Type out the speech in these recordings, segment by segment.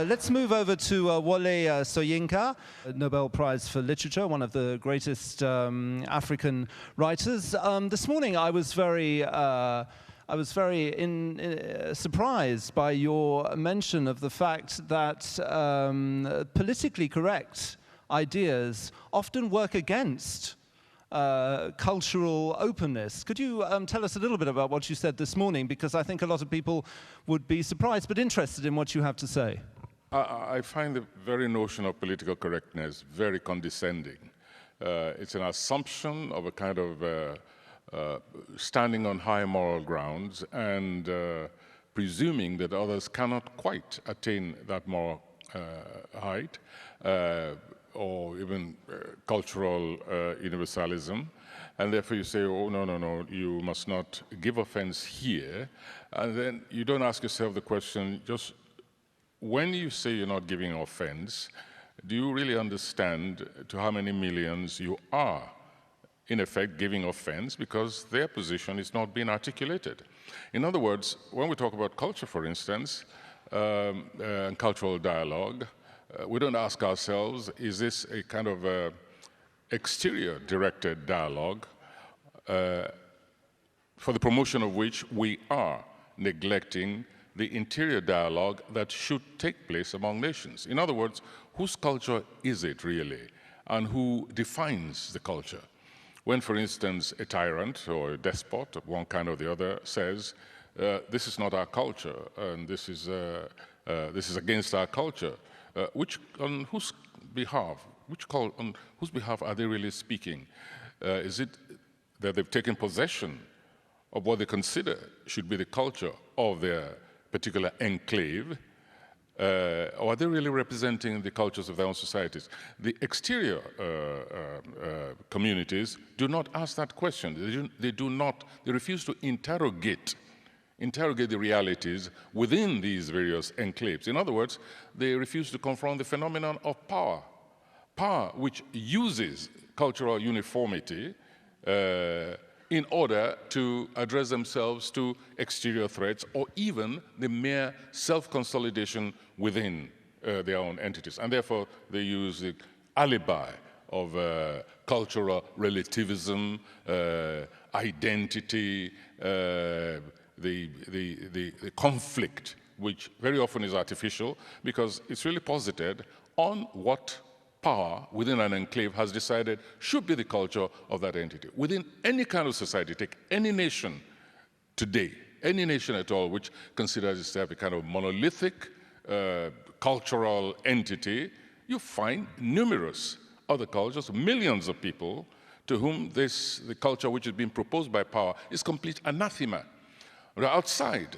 Let's move over to Wole Soyinka, Nobel Prize for Literature, one of the greatest African writers. This morning I was very surprised by your mention of the fact that politically correct ideas often work against cultural openness. Could you tell us a little bit about what you said this morning? Because I think a lot of people would be surprised but interested in what you have to say. I find the very notion of political correctness very condescending. It's an assumption of a kind of standing on high moral grounds and presuming that others cannot quite attain that moral height or even cultural universalism. And therefore you say, oh, no, you must not give offense here. And then you don't ask yourself the question, just when you say you're not giving offense, do you really understand to how many millions you are, in effect, giving offense because their position is not being articulated? In other words, when we talk about culture, for instance, and cultural dialogue, we don't ask ourselves, is this a kind of exterior-directed dialogue for the promotion of which we are neglecting the interior dialogue that should take place among nations? In other words, whose culture is it really, and who defines the culture? When, for instance, a tyrant or a despot of one kind or the other says, this is not our culture, and this is against our culture, on whose behalf are they really speaking? Is it that they've taken possession of what they consider should be the culture of their particular enclave, or are they really representing the cultures of their own societies? The exterior communities do not ask that question. They refuse to interrogate the realities within these various enclaves. In other words, they refuse to confront the phenomenon of power which uses cultural uniformity in order to address themselves to exterior threats or even the mere self-consolidation within their own entities. And therefore, they use the alibi of cultural relativism, identity, the conflict, which very often is artificial because it's really posited on what power within an enclave has decided should be the culture of that entity. Within any kind of society, take any nation today, any nation at all which considers itself a kind of monolithic cultural entity, you find numerous other cultures, millions of people to whom the culture which is being proposed by power is complete anathema. Outside,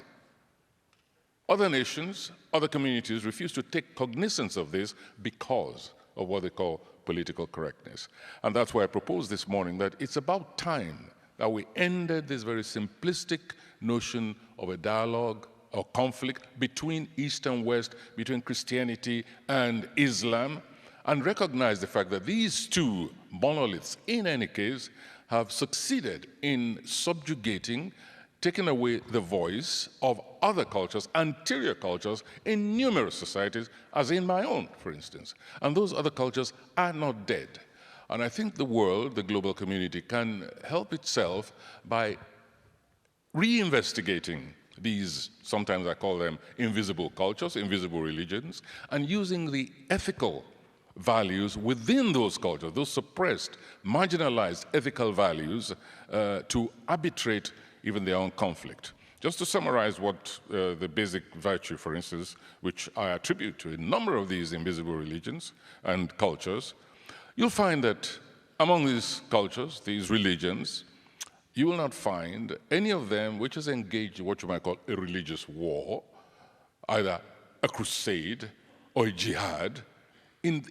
other nations, other communities refuse to take cognizance of this because of what they call political correctness. And that's why I proposed this morning that it's about time that we ended this very simplistic notion of a dialogue or conflict between East and West, between Christianity and Islam, and recognize the fact that these two monoliths, in any case, have succeeded in subjugating, taking away the voice of other cultures, anterior cultures, in numerous societies, as in my own, for instance. And those other cultures are not dead. And I think the world, the global community, can help itself by reinvestigating these, sometimes I call them invisible cultures, invisible religions, and using the ethical values within those cultures, those suppressed, marginalized ethical values, to arbitrate even their own conflict. Just to summarize what the basic virtue, for instance, which I attribute to a number of these invisible religions and cultures, you'll find that among these cultures, these religions, you will not find any of them which is engaged in what you might call a religious war, either a crusade or a jihad, in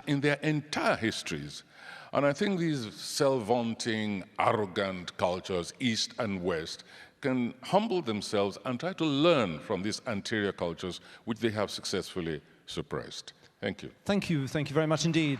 their entire histories. And I think these self-vaunting, arrogant cultures, East and West, can humble themselves and try to learn from these anterior cultures which they have successfully suppressed. Thank you. Thank you very much indeed.